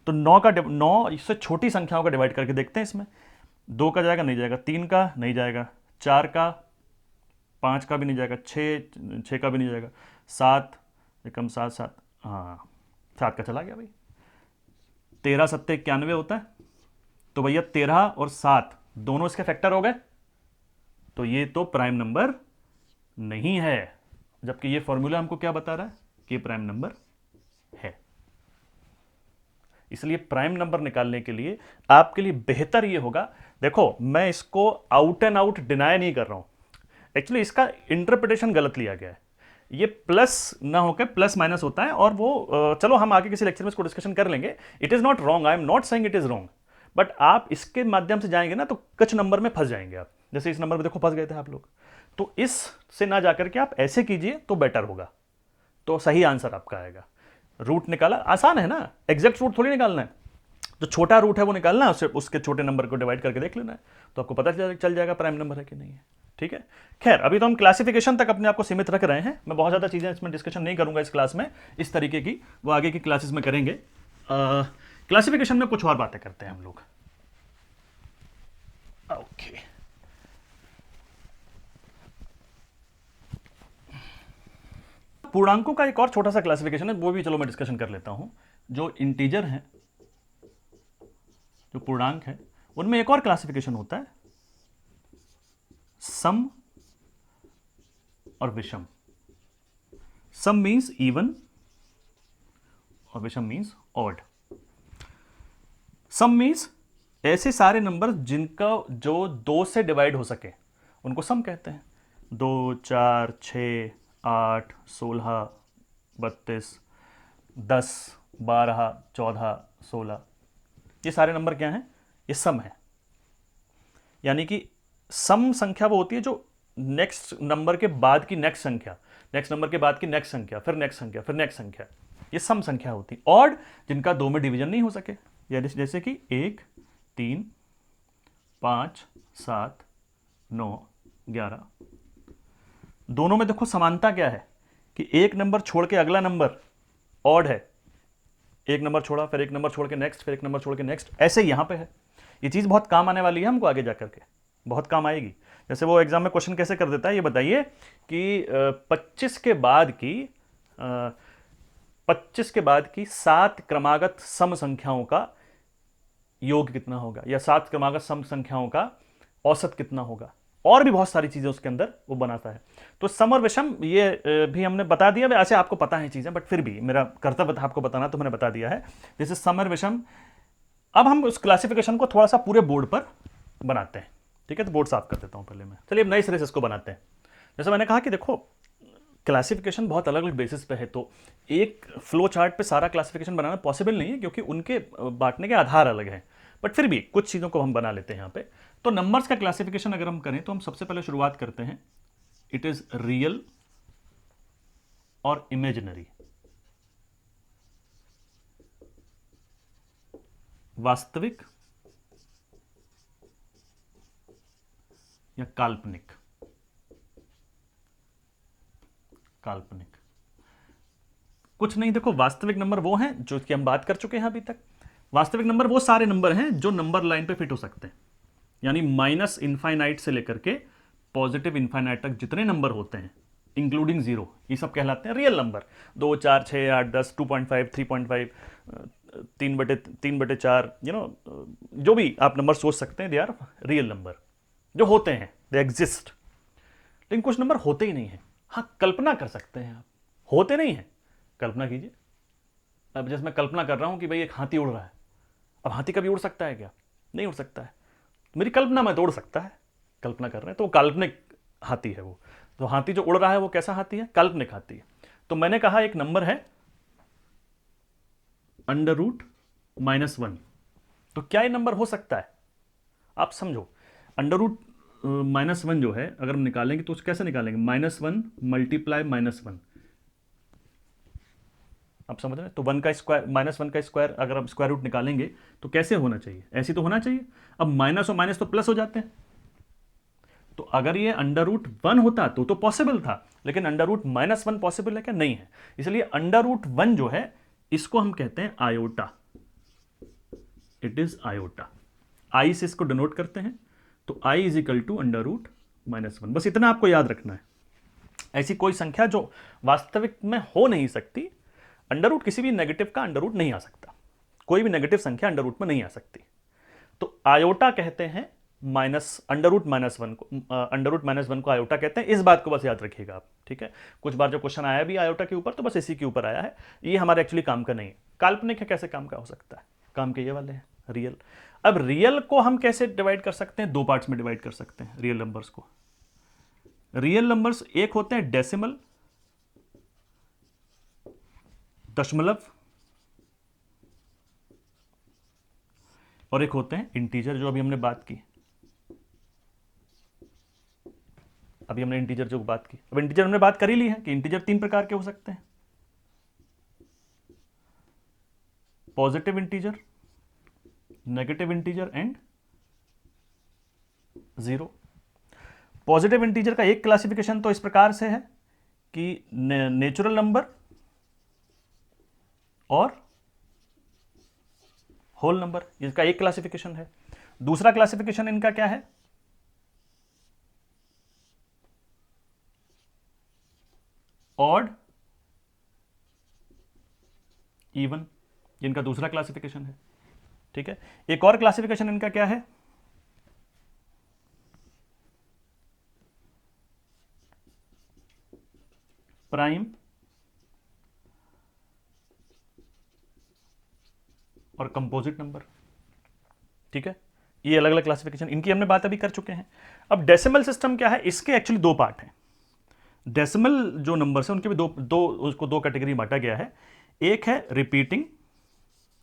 तो 9 इससे छोटी संख्याओं का डिवाइड करके देखते हैं। इसमें 2 का जाएगा, नहीं जाएगा, 3 का नहीं जाएगा, 4 का, 5 का भी नहीं जाएगा, 6 का भी नहीं जाएगा, 7 एकम 7, 7, हाँ 7 का चला गया भाई। 13 7 91 होता है, तो भैया 13 और 7 दोनों इसके फैक्टर हो गए, तो ये तो प्राइम नंबर नहीं है। जबकि ये फॉर्मूला हमको क्या बता रहा है कि प्राइम नंबर है। इसलिए प्राइम नंबर निकालने के लिए आपके लिए बेहतर ये होगा, देखो मैं इसको आउट एंड आउट डिनाई नहीं कर रहा हूं, एक्चुअली इसका इंटरप्रिटेशन गलत लिया गया है। ये प्लस ना होकर प्लस माइनस होता है, और वो चलो हम आगे किसी लेक्चर में इसको डिस्कशन कर लेंगे। It is not wrong, I am not saying it is wrong, but आप इसके माध्यम से जाएंगे ना तो कुछ नंबर में फंस जाएंगे आप। जैसे इस नंबर में देखो फंस गए थे आप लोग, तो इस से ना जाकर के आप ऐसे कीजिए तो बेटर होगा, तो सही आंसर आपका आएगा। रूट निकाला, आसान है ना, एग्जैक्ट रूट थोड़ी निकालना है, जो छोटा रूट है वो निकालना है, उससे उसके छोटे नंबर को डिवाइड करके देख लेना है, तो आपको पता चल जाएगा प्राइम नंबर है कि नहीं है। ठीक है। खैर, अभी तो हम क्लासिफिकेशन तक अपने आप को सीमित रख रहे हैं, मैं बहुत ज़्यादा चीज़ें इसमें डिस्कशन नहीं करूंगा इस क्लास में, इस तरीके की वो आगे की क्लासेस में करेंगे। क्लासिफिकेशन में कुछ और बातें करते हैं हम लोग। ओके, पूर्णांकों का एक और छोटा सा क्लासिफिकेशन है, वो भी चलो मैं डिस्कशन कर लेता हूं। जो इंटीजर हैं, जो पूर्णांक है, उनमें एक और क्लासिफिकेशन होता है, सम और विषम। सम मीन्स इवन और विषम मीन्स ऑड। सम मीन्स ऐसे सारे नंबर जिनका जो 2 से डिवाइड हो सके उनको सम कहते हैं। 2, 4, 6, 8, 16, 32, 10, 12, 14, 16, ये सारे नंबर क्या हैं? ये सम है। यानी कि सम संख्या वो होती है जो नेक्स्ट नंबर के बाद की नेक्स्ट संख्या, नेक्स्ट नंबर के बाद की नेक्स्ट संख्या, फिर नेक्स्ट संख्या, फिर नेक्स्ट संख्या, ये सम संख्या होती है। ऑड जिनका 2 में डिवीजन नहीं हो सके, यानी जैसे कि 1, 3, 5, 7, 9, 11। दोनों में देखो समानता क्या है कि एक नंबर छोड़ के अगला नंबर ऑड है, एक नंबर छोड़ा, फिर एक नंबर छोड़ के नेक्स्ट, फिर एक नंबर छोड़ के नेक्स्ट, ऐसे यहां पे है। ये चीज बहुत काम आने वाली है हमको, आगे जाकर के बहुत काम आएगी। जैसे वो एग्जाम में क्वेश्चन कैसे कर देता है, ये बताइए कि 25 के बाद की 7 क्रमागत सम संख्याओं का योग कितना होगा, या 7 क्रमागत सम संख्याओं का औसत कितना होगा, और भी बहुत सारी चीजें उसके अंदर वो बनाता है। तो सम और विषम ये भी हमने बता दिया, वैसे आपको पता है चीजें, बट फिर भी मेरा कर्तव्य था आपको बताना, तो मैंने बता दिया है। जैसे सम और विषम, अब हम उस क्लासिफिकेशन को थोड़ा सा पूरे बोर्ड पर बनाते हैं। ठीक है, तो बोर्ड साफ कर देता हूं पहले मैं। चलिए अब नए सिरे से इसको बनाते हैं। जैसे मैंने कहा कि देखो क्लासिफिकेशन बहुत अलग अलग बेसिस पे है, तो एक फ्लो चार्ट पे सारा क्लासिफिकेशन बनाना पॉसिबल नहीं है, क्योंकि उनके बांटने के आधार अलग हैं। बट फिर भी कुछ चीज़ों को हम बना लेते हैं यहाँ पे। तो नंबर्स का क्लासिफिकेशन अगर हम करें तो हम सबसे पहले शुरुआत करते हैं, इट इज रियल और इमेजिनरी, वास्तविक या काल्पनिक। काल्पनिक कुछ नहीं, देखो वास्तविक नंबर वो हैं जो कि हम बात कर चुके हैं अभी तक। वास्तविक नंबर वो सारे नंबर हैं जो नंबर लाइन पे फिट हो सकते हैं, यानी माइनस इनफाइनाइट से लेकर के पॉजिटिव इनफाइनाइट तक जितने नंबर होते हैं इंक्लूडिंग जीरो, ये सब कहलाते हैं रियल नंबर। 2, 4, 6, 8, 10, 2.5, 3.5, 3/4, जो भी आप नंबर सोच सकते हैं, दे आर रियल नंबर, जो होते हैं, दे एग्जिस्ट। लेकिन कुछ नंबर होते ही नहीं है। हाँ, कल्पना कर सकते हैं आप, होते नहीं है। कल्पना कीजिए, अब जैसे मैं कल्पना कर रहा हूं कि भाई एक हाथी उड़ रहा है। अब हाथी कभी उड़ सकता है क्या? नहीं उड़ सकता है। मेरी कल्पना में तो उड़ सकता है, कल्पना कर रहे हैं, तो वो काल्पनिक हाथी है वो। तो हाथी जो उड़ रहा है वो कैसा हाथी है? काल्पनिक हाथी है। तो मैंने कहा एक नंबर है √-1। तो क्या ये नंबर हो सकता है? आप समझो, √-1 जो है अगर हम निकालेंगे तो कैसे निकालेंगे? -1 मल्टीप्लाई -1। आप समझ रहे हैं? तो 1 का स्क्वायर, -1 का स्क्वायर अगर हम स्क्वायर रूट निकालेंगे तो कैसे होना चाहिए? ऐसे तो होना चाहिए। अब माइनस और माइनस तो प्लस हो जाते हैं। तो अगर ये √1 होता तो पॉसिबल था, लेकिन √-1 पॉसिबल है क्या? नहीं है। इसलिए √1 जो है इसको हम कहते हैं iota. It is iota. I से इसको डिनोट करते हैं, तो i इज इक्वल टू √-1। बस इतना आपको याद रखना है। ऐसी कोई संख्या जो वास्तविक में हो नहीं सकती, अंडर रूट किसी भी नेगेटिव का अंडर रूट नहीं आ सकता, कोई भी नेगेटिव संख्या अंडर रूट में नहीं आ सकती। तो आयोटा कहते हैं √-1 को, √-1 को आयोटा कहते हैं। इस बात को बस याद रखिएगा आप, ठीक है? कुछ बार जो क्वेश्चन आया भी आयोटा के ऊपर, तो बस इसी के ऊपर आया है। ये हमारे एक्चुअली काम का नहीं है। काल्पनिक है, कैसे काम का हो सकता है? काम के ये वाले हैं रियल। अब रियल को हम कैसे डिवाइड कर सकते हैं? 2 पार्ट्स में डिवाइड कर सकते हैं रियल नंबर्स को। रियल नंबर्स एक होते हैं डेसिमल, दशमलव, और एक होते हैं इंटीजर, जो अभी हमने बात की। अभी हमने इंटीजर जो बात की, अब इंटीजर हमने बात कर ही ली है कि इंटीजर 3 प्रकार के हो सकते हैं, positive integer, negative integer and zero. Positive integer का एक क्लासिफिकेशन तो इस प्रकार से है कि नेचुरल नंबर और होल नंबर, इसका एक क्लासिफिकेशन है। दूसरा क्लासिफिकेशन इनका क्या है? ऑड, इवन, इनका दूसरा क्लासिफिकेशन है, ठीक है? एक और क्लासिफिकेशन इनका क्या है? प्राइम और कंपोजिट नंबर, ठीक है? ये अलग अलग क्लासिफिकेशन, इनकी हमने बात अभी कर चुके हैं। अब डेसिमल सिस्टम क्या है? इसके एक्चुअली 2 पार्ट हैं। डेसिमल जो नंबर्स हैं उनके भी उसको 2 कैटेगरी बांटा गया है। एक है रिपीटिंग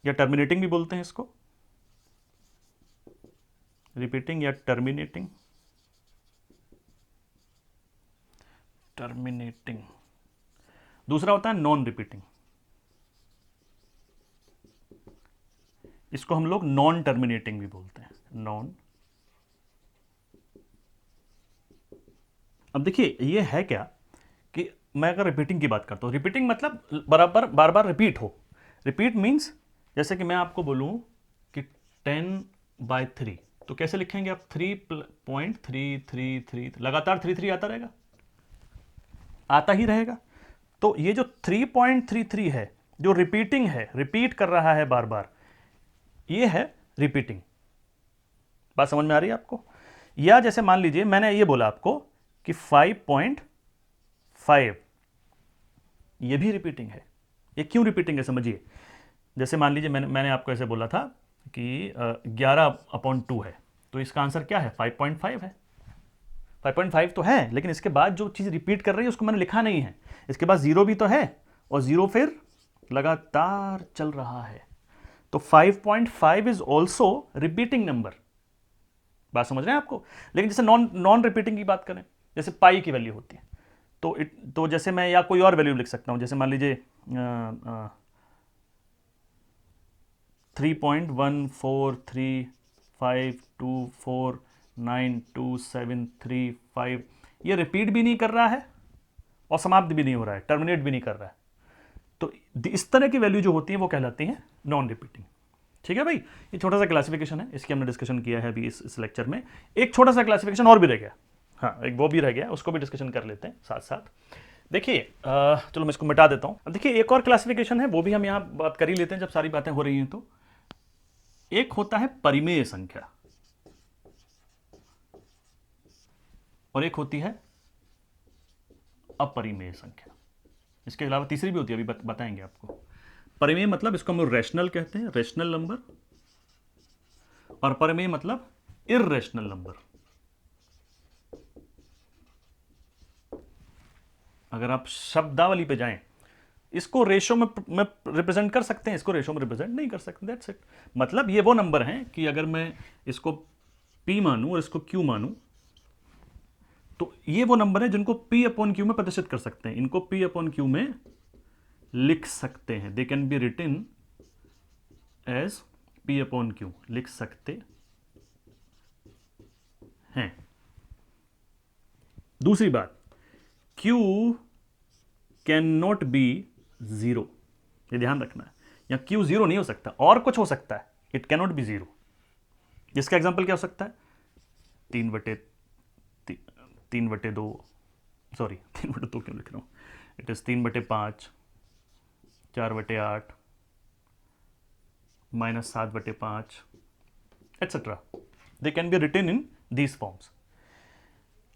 या टर्मिनेटिंग भी बोलते हैं इसको, रिपीटिंग या टर्मिनेटिंग। दूसरा होता है नॉन रिपीटिंग, इसको हम लोग नॉन टर्मिनेटिंग भी बोलते हैं, नॉन। अब देखिए ये है क्या कि मैं अगर रिपीटिंग की बात करता हूं, रिपीटिंग मतलब बराबर बार बार रिपीट हो। रिपीट मीन्स जैसे कि मैं आपको बोलूं कि 10/3, तो कैसे लिखेंगे आप? 3.333, लगातार 3 आता रहेगा, आता ही रहेगा। तो ये जो 3.33 है, जो रिपीटिंग है, रिपीट कर रहा है बार बार, ये है रिपीटिंग। बात समझ में आ रही है आपको? या जैसे मान लीजिए मैंने ये बोला आपको कि 5.5 ये भी रिपीटिंग है। ये क्यों रिपीटिंग है समझिए। जैसे मान लीजिए मैंने आपको ऐसे बोला था कि 11/2 है, तो इसका आंसर क्या है? 5.5 है। 5.5 तो है, लेकिन इसके बाद जो चीज़ रिपीट कर रही है उसको मैंने लिखा नहीं है। इसके बाद 0 भी तो है, और 0 फिर लगातार चल रहा है, तो 5.5 इज ऑल्सो रिपीटिंग नंबर। बात समझ रहे हैं आपको? लेकिन जैसे नॉन नॉन रिपीटिंग की बात करें, जैसे पाई की वैल्यू होती है, तो जैसे मैं या कोई और वैल्यू लिख सकता हूं, जैसे मान लीजिए 3.14352492735, ये रिपीट भी नहीं कर रहा है और समाप्त भी नहीं हो रहा है, टर्मिनेट भी नहीं कर रहा है। तो इस तरह की वैल्यू जो होती है वो कहलाती है नॉन रिपीटिंग। ठीक है भाई, ये छोटा सा क्लासिफिकेशन है, इसकी हमने डिस्कशन किया है अभी इस लेक्चर में। एक छोटा सा क्लासिफिकेशन और भी रह गया, हाँ एक वो भी रह गया, उसको भी डिस्कशन कर लेते हैं साथ साथ। देखिए चलो मैं इसको मिटा देता हूं। अब देखिए एक और क्लासिफिकेशन है, वो भी हम यहां बात कर ही लेते हैं जब सारी बातें हो रही हैं। तो एक होता है परिमेय संख्या और एक होती है अपरिमेय संख्या। इसके अलावा तीसरी भी होती है, अभी बताएंगे आपको। परिमेय मतलब इसको हम रैशनल कहते हैं, रैशनल नंबर, और अपरिमेय मतलब इर्रेशनल नंबर। अगर आप शब्दावली पे जाएं, इसको रेशो में रिप्रेजेंट कर सकते हैं, इसको रेशो में रिप्रेजेंट नहीं कर सकते, दैट्स इट। मतलब ये वो नंबर हैं कि अगर मैं इसको p मानूं और इसको q मानूं, तो ये वो नंबर है जिनको p अपॉन q में प्रदर्शित कर सकते हैं। इनको p अपॉन q में लिख सकते हैं, they can be written as p upon q, लिख सकते हैं। दूसरी बात, q कैन नॉट बी 0, ये ध्यान रखना है। या q 0 नहीं हो सकता, और कुछ हो सकता है, इट कैन नॉट बी 0। जिसका एग्जाम्पल क्या हो सकता है? 3/2, सॉरी 3/2 क्यों लिख रहा हूं, it is 3/5, 4/8, -7/5 etcetera. They can be written in these forms.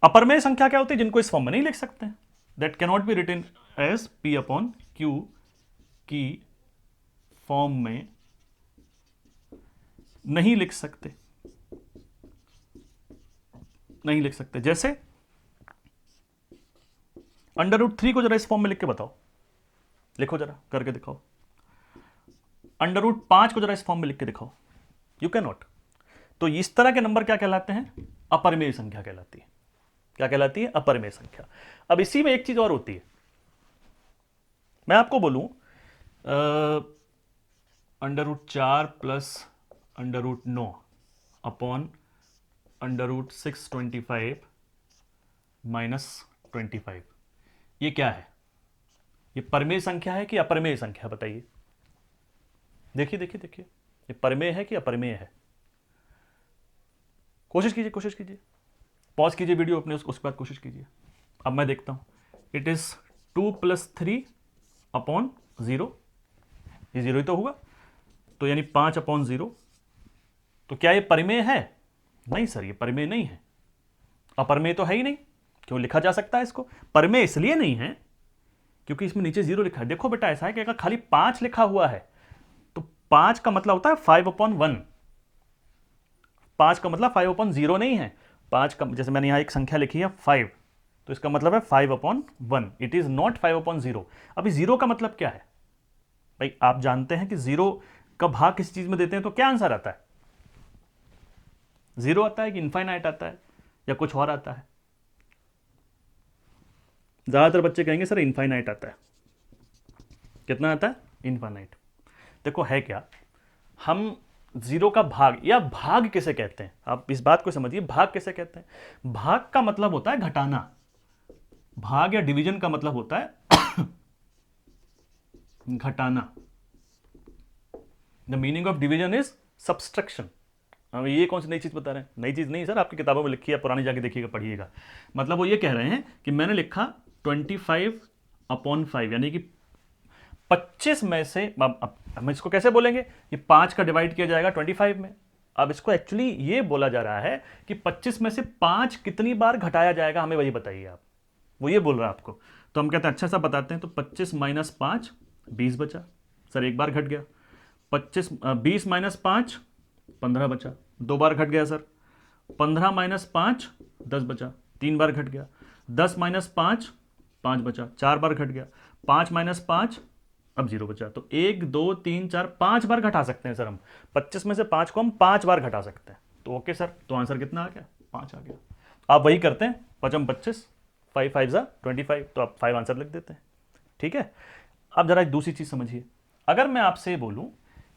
अपरमेय संख्या क्या होती है? जिनको इस फॉर्म में नहीं लिख सकते हैं, that can not be written as p upon q की फॉर्म में नहीं लिख सकते, नहीं लिख सकते। जैसे √3 को जरा इस फॉर्म में लिख के बताओ, लिखो जरा करके दिखाओ। √5 को जरा इस फॉर्म में लिख के दिखाओ, यू कैन नॉट। तो इस तरह के नंबर क्या कहलाते हैं? अपरिमेय संख्या कहलाती है। क्या कहलाती है? अपरिमेय संख्या। अब इसी में एक चीज और होती है, मैं आपको बोलूं √4 प्लस √9 अपॉन √625 -25, ये क्या है? ये परिमेय संख्या है कि अपरिमेय संख्या? बताइए, देखिए देखिए देखिए, ये परिमेय है कि अपरिमेय है? कोशिश कीजिए, कोशिश कीजिए, पॉज कीजिए वीडियो अपने, उसके बाद कोशिश कीजिए। अब मैं देखता हूं, इट इज 2 + 3 अपॉन 0, ये 0 ही तो होगा, तो यानी 5/0। तो क्या ये परिमेय है? नहीं सर, ये परिमेय नहीं है। अपरिमेय तो है ही नहीं, क्यों लिखा जा सकता है इसको? परिमेय इसलिए नहीं है क्योंकि इसमें नीचे 0 लिखा है। देखो बेटा, ऐसा है कि अगर खाली 5 लिखा हुआ है तो 5 का मतलब होता है 5/1। 5 का मतलब 5/0 नहीं है। 5 का, जैसे मैंने यहां एक संख्या लिखी है 5, तो इसका मतलब है 5/1, इट इज नॉट 5/0। अभी 0 का मतलब क्या है भाई? आप जानते हैं कि 0 का भाग किसी चीज में देते हैं तो क्या आंसर आता है? 0 आता है कि इनफाइनाइट आता है या कुछ और आता है? ज्यादातर बच्चे कहेंगे सर इनफाइनाइट आता है। कितना आता है? इनफाइनाइट। देखो है क्या, हम 0 का भाग, या भाग किसे कहते हैं, आप इस बात को समझिए, भाग किसे कहते हैं? भाग का मतलब होता है घटाना। भाग या डिवीजन का मतलब होता है घटाना। The meaning of division is subtraction. हम ये कौन सी नई चीज बता रहे हैं? नई चीज नहीं सर, आपकी किताबों में लिखी है, पुरानी जाके देखिएगा, पढ़िएगा। मतलब वो ये कह रहे हैं कि मैंने लिखा 25/5, यानी कि 25 में से, अब हम इसको कैसे बोलेंगे? ये 5 का डिवाइड किया जाएगा 25 में, अब इसको एक्चुअली ये बोला जा रहा है कि 25 में से 5 कितनी बार घटाया जाएगा, हमें वही बताइए आप। वो ये बोल रहा है आपको। तो हम कहते हैं अच्छा सा बताते हैं। तो 25 माइनस 5 20 बचा सर, एक बार घट गया। 20 माइनस 5 15 बचा, 2 बार घट गया सर। 15 माइनस 5 10 बचा, 3 बार घट गया। 10 माइनस 5 5 बचा, 4 बार घट गया। 5 माइनस 5 अब 0 बचा। तो 1 2 3 4 5 बार घटा सकते हैं सर हम। 25 में से 5 को हम 5 बार घटा सकते हैं। तो ओके सर, तो आंसर कितना आ गया? 5 आ गया। आप वही करते हैं, 5 25, 5 5 जा 25, तो आप 5 आंसर लिख देते हैं। ठीक है। अब जरा एक दूसरी चीज समझिए। अगर मैं आपसे बोलूं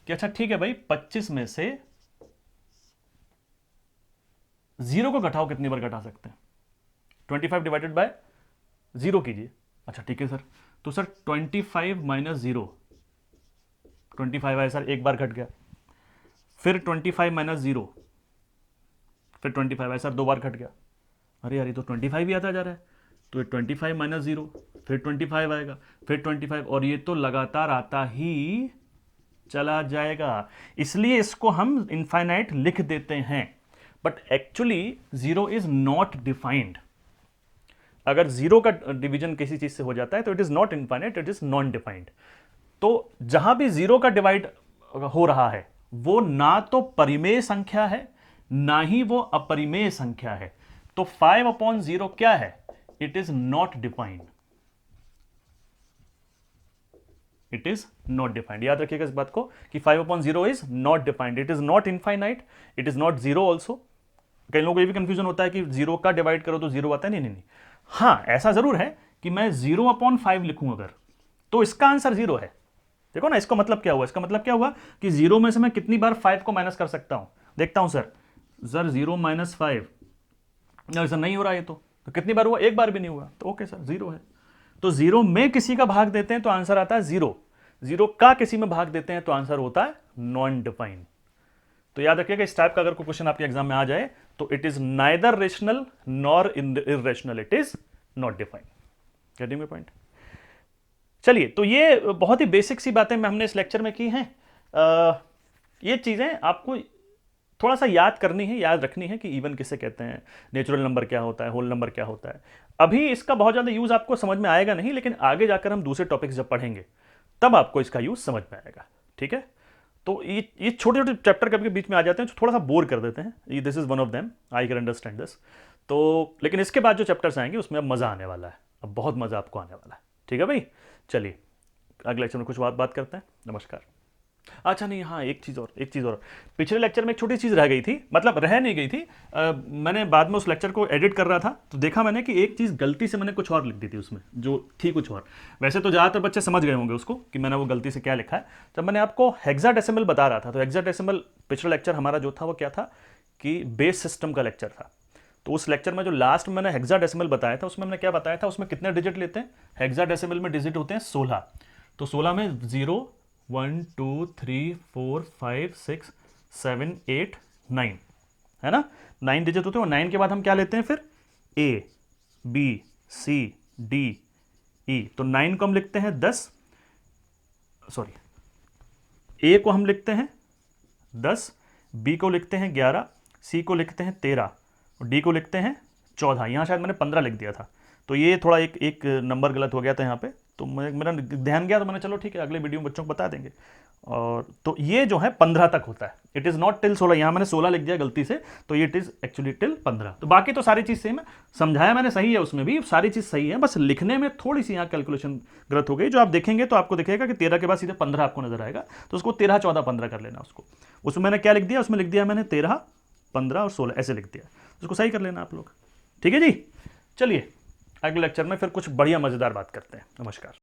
कि अच्छा ठीक है भाई, 25 में से 0 को घटाओ, कितनी बार घटा सकते हैं? 25 डिवाइडेड बाय 0 कीजिए। अच्छा ठीक है सर। तो सर 25 माइनस 0, 25 आया सर, एक बार घट गया। फिर 25 माइनस 0, फिर 25 आया सर, 2 बार घट गया। अरे यार, ये तो 25 ही आता जा रहा है। तो 25 माइनस 0, फिर 25 आएगा, फिर 25, और ये तो लगातार आता ही चला जाएगा। इसलिए इसको हम इनफाइनाइट लिख देते हैं। But actually 0 is not defined. अगर 0 का डिवीजन किसी चीज से हो जाता है तो it is not infinite, it is non defined. तो जहां भी 0 का डिवाइड हो रहा है वो ना तो परिमेय संख्या है, ना ही वो अपरिमेय संख्या है। तो 5/0 क्या है? It is not defined. It is not defined. याद रखिएगा इस बात को कि 5/0 is not defined. It is not infinite, it is not 0 also. कई लोगों को ये भी कंफ्यूजन होता है कि 0 का डिवाइड करो तो 0 आता है। नहीं। हाँ, ऐसा जरूर है कि मैं 0/5 लिखूं अगर, तो इसका आंसर 0 है। देखो ना, इसका मतलब क्या हुआ? इसका मतलब क्या हुआ कि 0 में से मैं कितनी बार 5 को माइनस कर सकता हूं। देखता हूं सर 0 माइनस 5, सर नहीं हो रहा है। तो कितनी बार हुआ? एक बार भी नहीं हुआ। तो ओके सर, 0 है। तो 0 में किसी का भाग देते हैं तो आंसर आता है 0। 0 का किसी में भाग देते हैं तो आंसर होता है नॉन डिफाइंड। तो याद रखिएगा, इस टाइप का अगर कोई क्वेश्चन आपके एग्जाम में आ जाए तो it is neither rational nor irrational, it is not defined. Getting my point? चलिए, तो ये बहुत ही बेसिक सी बातें हमने इस लेक्चर में की हैं। ये चीजें आपको थोड़ा सा याद करनी है, याद रखनी है कि इवन किसे कहते हैं, नेचुरल नंबर क्या होता है, होल नंबर क्या होता है। अभी इसका बहुत ज्यादा यूज आपको समझ में आएगा नहीं, लेकिन आगे जाकर हम दूसरे टॉपिक्स जब पढ़ेंगे तब आपको इसका यूज समझ में आएगा। ठीक है। तो ये छोटे छोटे चैप्टर कभी के बीच में आ जाते हैं जो थोड़ा सा बोर कर देते हैं। This is one of them, I can understand this. तो लेकिन इसके बाद जो चैप्टर्स आएंगे उसमें अब मजा आने वाला है, अब बहुत मजा आपको आने वाला है। ठीक है भाई, चलिए अगले लेक्चर में कुछ बात करते हैं। नमस्कार। अच्छा नहीं, हाँ, एक चीज़ और पिछले लेक्चर में एक छोटी चीज़ रह गई थी, मतलब रह नहीं गई थी। मैंने बाद में उस लेक्चर को एडिट कर रहा था तो देखा मैंने कि एक चीज़ गलती से मैंने कुछ और लिख दी थी उसमें, जो थी कुछ और। वैसे तो ज़्यादातर बच्चे समझ गए होंगे उसको कि मैंने वो गलती से क्या लिखा है। जब मैंने आपको हेक्साडेसिमल बता रहा था, तो हेक्साडेसिमल पिछला लेक्चर हमारा जो था वो क्या था कि बेस सिस्टम का लेक्चर था। तो उस लेक्चर में जो लास्ट में मैंने हेक्साडेसिमल बताया था उसमें मैंने क्या बताया था, उसमें कितने डिजिट लेते हैं? हेक्साडेसिमल में डिजिट होते हैं 16। तो 16 में 0 1 2 3 4 5 6 7 8 9 है ना, 9 डिजिट होते हैं। और 9 के बाद हम क्या लेते हैं फिर? A B C D E। तो 9 को हम लिखते हैं 10, सॉरी, A को हम लिखते हैं 10, B को लिखते हैं 11, C को लिखते हैं 13 और D को लिखते हैं 14। यहाँ शायद मैंने 15 लिख दिया था, तो ये थोड़ा एक नंबर गलत हो गया था यहाँ पे, तो मेरा ध्यान गया, तो मैंने चलो ठीक है अगले वीडियो में बच्चों को बता देंगे। और तो ये जो है 15 तक होता है। इट इज़ नॉट टिल 16, यहाँ मैंने 16 लिख दिया गलती से, तो ये इट इज़ एक्चुअली टिल 15। तो बाकी तो सारी चीज़ सेम है, समझाया मैंने सही है, उसमें भी सारी चीज़ सही है, बस लिखने में थोड़ी सी यहाँ कैलकुलेशन गलत हो गई। जो आप देखेंगे तो आपको दिखेगा कि 13 के बाद सीधे 15 आपको नजर आएगा, तो उसको 13 14 15 कर लेना उसको। उसमें मैंने क्या लिख दिया? उसमें लिख दिया मैंने 13 15 और 16 ऐसे लिख दिया, उसको सही कर लेना आप लोग। ठीक है जी, चलिए अगले लेक्चर में फिर कुछ बढ़िया मज़ेदार बात करते हैं। नमस्कार।